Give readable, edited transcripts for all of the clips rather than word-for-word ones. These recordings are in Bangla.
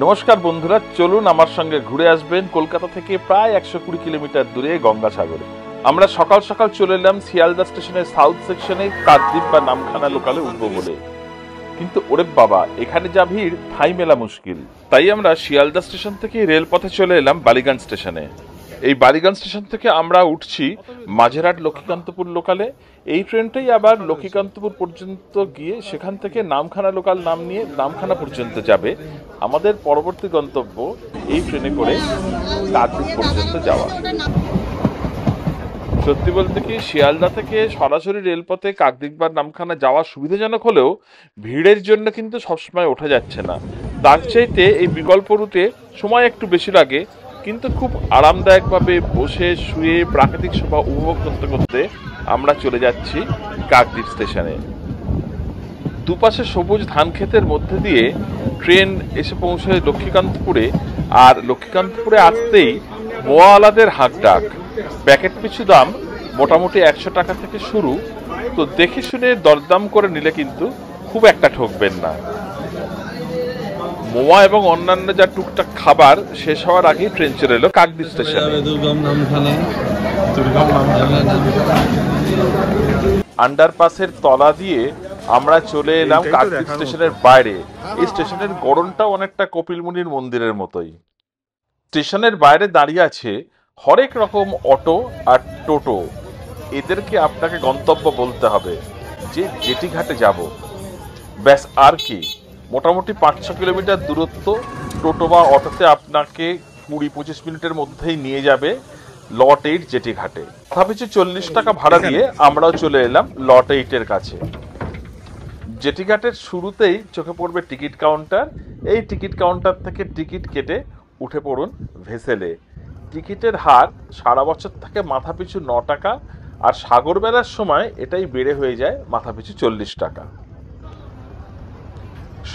নমস্কার বন্ধুরা, চলুন আমার সঙ্গে ঘুরে আসবেন কলকাতা থেকে প্রায় 120 কিলোমিটার দূরে গঙ্গাসাগরে। আমরা সকাল সকাল চলে এলাম শিয়ালদা স্টেশনের সাউথ সেকশনে কাকদ্বীপ বা নামখানা লোকালে উঠবো বলে। কিন্তু ওরে বাবা, এখানে যা ভিড় ঠাঁই মেলা মুশকিল। তাই আমরা শিয়ালদা স্টেশন থেকে রেলপথে চলে এলাম বালিগঞ্জ স্টেশনে। এই বালিগঞ্জ স্টেশন থেকে আমরা উঠছি মাঝেরহাট লক্ষ্মীকান্তপুর লোকালে। এই ট্রেনটাই আবার লক্ষ্মীকান্তপুর পর্যন্ত গিয়ে সেখান থেকে নামখানা লোকাল নাম নিয়ে নামখানা পর্যন্ত যাবে। আমাদের পরবর্তী গন্তব্য এই ট্রেনে করে কাকদ্বীপ পর্যন্ত যাওয়া। সত্যি বলতে কি, শিয়ালদা থেকে সরাসরি রেলপথে কাকদ্বীপ বা নামখানা যাওয়া সুবিধাজনক হলেও ভিড়ের জন্য কিন্তু সবসময় ওঠা যাচ্ছে না। তার চাইতে এই বিকল্প রুটে সময় একটু বেশি লাগে, কিন্তু খুব আরামদায়কভাবে বসে শুয়ে প্রাকৃতিক শোভা উপভোগ করতে করতে আমরা চলে যাচ্ছি কাকদ্বীপ স্টেশনে। দুপাশে সবুজ ধান ক্ষেতের মধ্যে দিয়ে ট্রেন এসে পৌঁছায় লক্ষ্মীকান্তপুরে। আর লক্ষ্মীকান্তপুরে আসতেই মোয়াওয়ালাদের হাঁক ডাক। প্যাকেট পিছু দাম মোটামুটি 100 টাকা থেকে শুরু। তো দেখে শুনে দরদাম করে নিলে কিন্তু খুব একটা ঠকবেন না। মোয়া এবং অন্যান্য যা টুকটাক খাবার শেষ হওয়ার আগেই ট্রেন চলে এলো কাকদ্বীপ স্টেশনে। আন্ডারপাসের তলা দিয়ে আমরা চলে এলাম কাকদ্বীপ স্টেশনের বাইরে। এই স্টেশনের গড়নটাও অনেকটা কপিলমুনির মন্দিরের মতোই। স্টেশনের বাইরে দাঁড়িয়ে আছে হরেক রকম অটো আর টোটো। এদেরকে আপনাকে গন্তব্য বলতে হবে যে জেটি ঘাটে যাব, ব্যাস আর কি। মোটামুটি 5-6 কিলোমিটার দূরত্ব টোটো বা অটোতে আপনাকে 20-25 মিনিটের মধ্যেই নিয়ে যাবে লট 8 জেটি ঘাটে। ভাবছি 40 টাকা ভাড়া দিয়ে আমরাও চলে এলাম লট 8-এর কাছে। জেটি ঘাটের শুরুতেই চোখে পড়বে টিকিট কাউন্টার। এই টিকিট কাউন্টার থেকে টিকিট কেটে উঠে পড়ুন ভেসেলে। টিকিটের হার সারা বছর থাকে মাথাপিছু 9 টাকা, আর সাগর মেলার সময় এটাই বেড়ে হয়ে যায় মাথাপিছু 40 টাকা।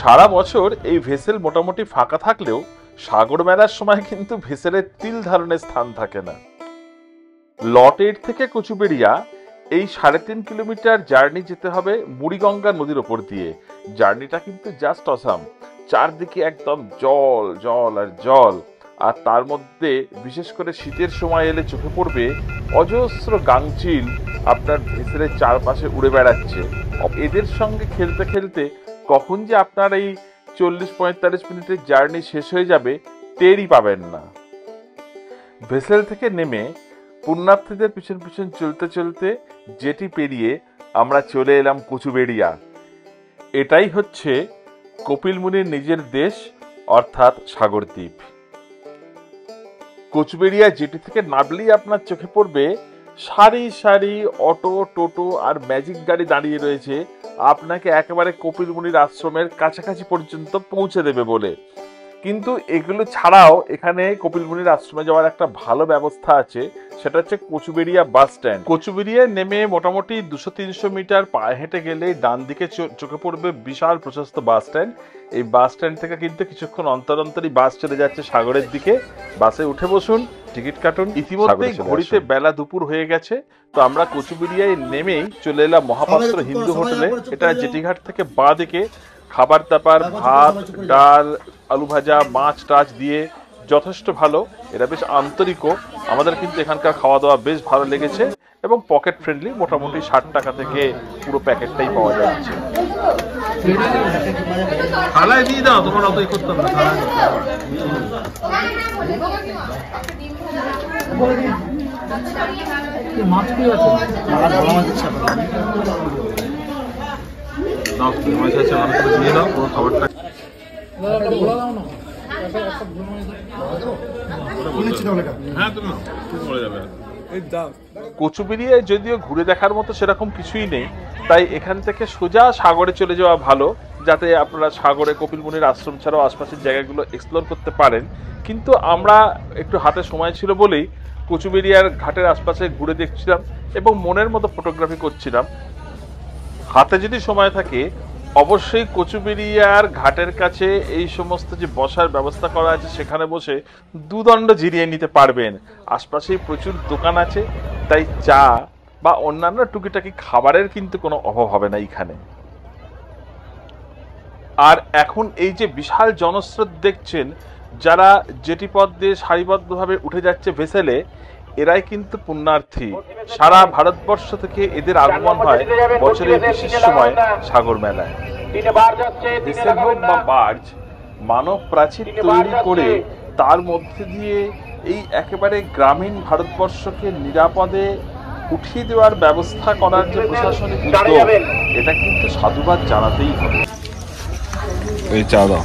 সারা বছর এই ভেসেল মোটামুটি ফাঁকা থাকলেও সাগর মেলার সময় কিন্তু ভেসেলের তিল ধারণের স্থান থাকে না। লট 8 থেকে কচুবেড়িয়া এই 3.5 কিলোমিটার জার্নি যেতে হবে বুড়িগঙ্গা নদীর ওপর দিয়ে। জার্নিটা কিন্তু জাস্ট অসাম। চারদিকে একদম জল জল আর জল। আর তার মধ্যে বিশেষ করে শীতের সময় এলে চোখে পড়বে অজস্র গাংচিল আপনার ভেসেলের চারপাশে উড়ে বেড়াচ্ছে। এদের সঙ্গে খেলতে খেলতে কখন যে আপনার এই 40-45 মিনিটের জার্নি শেষ হয়ে যাবে টেরই পাবেন না। ভেসেল থেকে নেমে পুণ্যার্থীদের পিছন পিছন চলতে চলতে জেটি পেরিয়ে আমরা চলে এলাম কচুবেড়িয়া। এটাই হচ্ছে কপিলমুনির নিজের দেশ, অর্থাৎ সাগরদ্বীপ। কচুবেড়িয়া জেটি থেকে নামলেই আপনার চোখে পড়বে সারি সারি অটো, টোটো আর ম্যাজিক গাড়ি দাঁড়িয়ে রয়েছে আপনাকে একেবারে কপিলমুনির আশ্রমের কাছাকাছি পর্যন্ত পৌঁছে দেবে বলে। কিন্তু এগুলো ছাড়াও এখানে কপিলমুনির আশ্রমে যাওয়ার একটা ভালো ব্যবস্থা আছে, সেটা হচ্ছে কচুবেড়িয়া বাস স্ট্যান্ড। কচুবেড়িয়া নেমে মোটামুটি 200-300 মিটার পায়ে হেঁটে গেলে ডান দিকে চোখে পড়বে বিশাল প্রশস্ত বাস স্ট্যান্ড। এই বাস স্ট্যান্ড থেকে কিন্তু কিছুক্ষণ অন্তর অন্তরই বাস চলে যাচ্ছে সাগরের দিকে। বাসে উঠে বসুন, টিকিট কাটুন। ইতিমধ্যেই ঘড়িতে বেলা দুপুর হয়ে গেছে। তো আমরা কচুবেড়িয়ায় নেমেই চলে এলাম মহাপাত্র হিন্দু হোটেলে। এটা জেটিঘাট থেকে বাঁ দিকে। খাবার দাবার ভাত, ডাল, আলু ভাজা, মাছ টাছ দিয়ে যথেষ্ট ভালো। এরা বেশ আন্তরিকও। আমাদের কিন্তু এখানকার খাওয়া দাওয়া বেশ ভালো লেগেছে এবং পকেট ফ্রেন্ডলি। মোটামুটি 60 টাকা থেকে পুরো প্যাকেটটাই পাওয়া যাচ্ছে। কচুবেড়িয়ায় যদিও ঘুরে দেখার মতো সেরকম কিছুই নেই, তাই এখান থেকে সোজা সাগরে চলে যাওয়া ভালো, যাতে আপনারা সাগরে কপিলমুনির আশ্রম ছাড়াও আশপাশের জায়গাগুলো এক্সপ্লোর করতে পারেন। কিন্তু আমরা একটু হাতে সময় ছিল বলেই কচুবেড়িয়ার ঘাটের আশপাশে ঘুরে দেখছিলাম এবং মনের মতো ফটোগ্রাফি করছিলাম। হাতে যদি সময় থাকে অবশ্যই কচুবেড়িয়ার ঘাটের কাছে এই সমস্ত যে বসার ব্যবস্থা করা আছে সেখানে বসে দুদণ্ড জিরিয়ে নিতে পারবেন। আশপাশেই প্রচুর দোকান আছে, তাই চা বা অন্যান্য টুকিটাকি খাবারের কিন্তু কোনো অভাব হবে না এইখানে। আর এখন এই যে বিশাল জনস্রোত দেখছেন, যারা জেটি পথ দিয়ে সারিবদ্ধভাবে উঠে যাচ্ছে ভেসেলে, এরাই কিন্তু পুণ্যার্থী। সারা ভারতবর্ষ থেকে এদের আগমন হয় বছরের বিশেষ সময় সাগর মেলায়। ভেসেল হোক বা বার্জ, মানব প্রাচীর তৈরি করে তার মধ্যে দিয়ে এই একেবারে গ্রামীণ ভারতবর্ষকে নিরাপদে উঠিয়ে দেওয়ার ব্যবস্থা করার যে প্রশাসনিক উদ্যোগ, এটা কিন্তু সাধুবাদ জানাতেই হবে। এই চা দাও।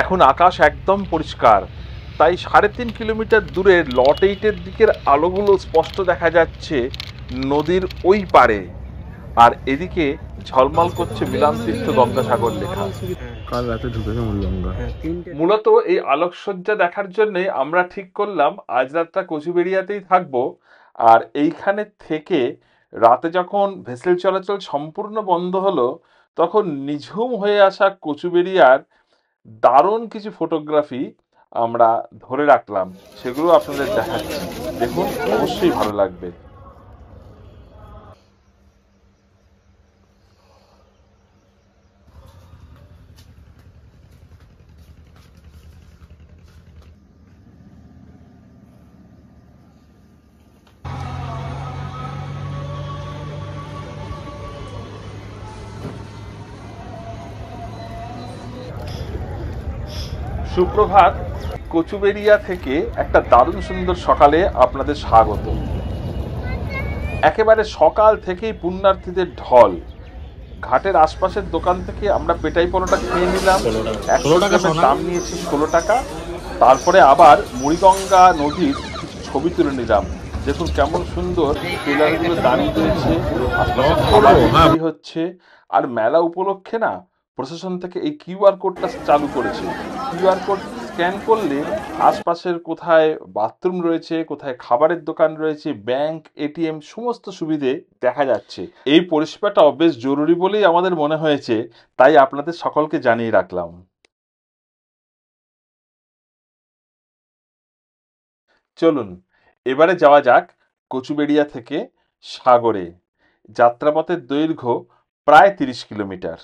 এখন আকাশ একদম পরিষ্কার, তাই 3.5 কিলোমিটার দূরে লট 8-এর দিকের আলোগুলো স্পষ্ট দেখা যাচ্ছে নদীর ওই পারে। আর এদিকে ঝলমল করছে মিলনতীর্থ গঙ্গাসাগর লেখা। কাল রাতে ঢুকেছে গঙ্গা। মূলত এই আলোকসজ্জা দেখার জন্য আমরা ঠিক করলাম আজ রাতটা কচুবেড়িয়াতেই থাকবো। আর এইখানে থেকে রাতে যখন ভেসেল চলাচল সম্পূর্ণ বন্ধ হলো, তখন নিঝুম হয়ে আসা কচুবেড়িয়ার দারুণ কিছু ফটোগ্রাফি আমরা ধরে রাখলাম, সেগুলো আপনাদের দেখাচ্ছি। দেখুন, অবশ্যই ভালো লাগবে। সুপ্রভাত। কচুবেড়িয়া থেকে একটা দারুণ সুন্দর সকালে আপনাদের স্বাগত। একেবারে সকাল থেকেই পুণ্যার্থীদের ঢল। ঘাটের আশপাশের দোকান থেকে আমরা পেটাই পরোটা খেয়ে নিলাম। 100 গ্রামের দাম নিয়েছি 16 টাকা। তারপরে আবার মুড়িগঙ্গা নদীর কিছু ছবি তুলে নিলাম। দেখুন কেমন সুন্দর ট্রেলারগুলো দাঁড়িয়ে রয়েছে, আশপাশে হচ্ছে। আর মেলা উপলক্ষে না, প্রশাসন থেকে এই কিউআর কোডটা চালু করেছে। কিউআর কোড স্ক্যান করলে আশপাশের কোথায় বাথরুম রয়েছে, কোথায় খাবারের দোকান রয়েছে, ব্যাংক, এটিএম সমস্ত সুবিধে দেখা যাচ্ছে। এই পরিষেবাটা বেশ জরুরি বলেই আমাদের মনে হয়েছে, তাই আপনাদের সকলকে জানিয়ে রাখলাম। চলুন এবারে যাওয়া যাক কচুবেড়িয়া থেকে সাগরে। যাত্রাপথের দৈর্ঘ্য প্রায় 30 কিলোমিটার।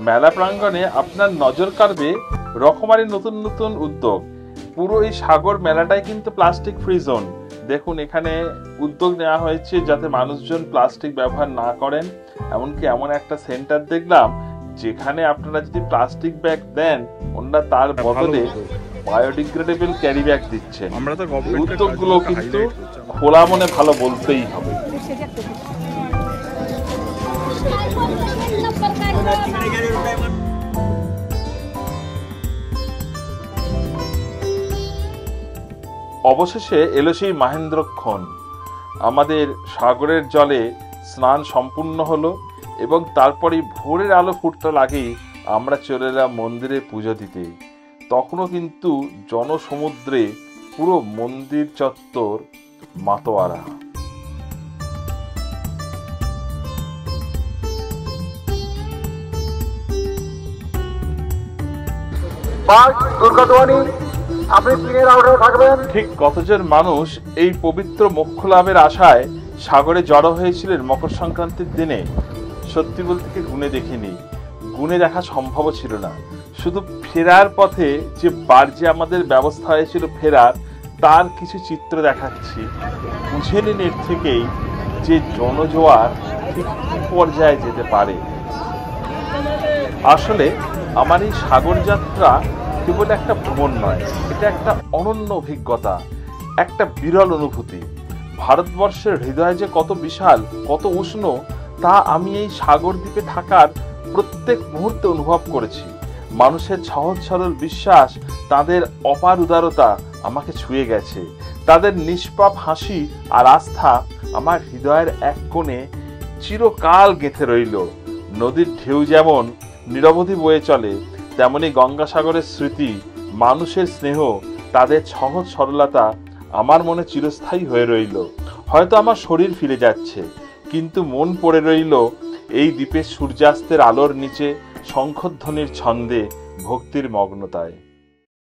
মেলা প্রাঙ্গণে আপনার নজর কাড়বে রকমারি নতুন নতুন উদ্যোগ। পুরো এই সাগর মেলাটাই কিন্তু প্লাস্টিক ফ্রি জোন। দেখুন এখানে উদ্যোগ নেওয়া হয়েছে যাতে মানুষজন প্লাস্টিক ব্যবহার না করেন। এমনকি এমন একটা সেন্টার দেখলাম যেখানে আপনারা যদি প্লাস্টিক ব্যাগ দেন, ওনারা তার বদলে বায়োডিগ্রেডেবল ক্যারি ব্যাগ দিচ্ছেন। উদ্যোগগুলো কিন্তু খোলা মনে ভালো বলতেই হবে। অবশেষে এলো সেই মাহেন্দ্রক্ষণ। আমাদের সাগরের জলে স্নান সম্পূর্ণ হলো এবং তারপরে ভোরের আলো ফুটতে লাগেই আমরা চলে এলাম মন্দিরে পুজো দিতে। তখনও কিন্তু জনসমুদ্রে পুরো মন্দির চত্বর মাতোয়ারা। ঠিক কতজন মানুষ এই পবিত্র মোক্ষ লাভের আশায় সাগরে জড়ো হয়েছিলেন মকর সংক্রান্তির দিনে, সত্যি বলতে কি গুণে দেখিনি। গুণে দেখা সম্ভব ছিল না। শুধু ফেরার পথে যে বার্জে আমাদের ব্যবস্থা হয়েছিল ফেরার, তার কিছু চিত্র দেখাচ্ছি। বুঝে নিন এর থেকেই যে জনজোয়ার ঠিক কি পর্যায়ে যেতে পারে। আসলে আমার এই সাগর যাত্রা কেবল একটা ভ্রমণ নয়, এটা একটা অনন্য অভিজ্ঞতা, একটা বিরল অনুভূতি। ভারতবর্ষের হৃদয় যে কত বিশাল, কত উষ্ণ, তা আমি এই সাগর দ্বীপে থাকার প্রত্যেক মুহূর্তে অনুভব করেছি। মানুষের সহজ সরল বিশ্বাস, তাদের অপার উদারতা আমাকে ছুঁয়ে গেছে। তাদের নিষ্পাপ হাসি আর আস্থা আমার হৃদয়ের এক কোণে চিরকাল গেঁথে রইল। নদীর ঢেউ যেমন নিরবধি বয়ে চলে, তেমনি গঙ্গাসাগরের স্মৃতি, মানুষের স্নেহ, তাদের সহজ সরলতা আমার মনে চিরস্থায়ী হয়ে রইল। হয়তো আমার শরীর ফিরে যাচ্ছে, কিন্তু মন পড়ে রইল এই দ্বীপের সূর্যাস্তের আলোর নিচে শঙ্খধ্বনির ছন্দে, ভক্তির মগ্নতায়।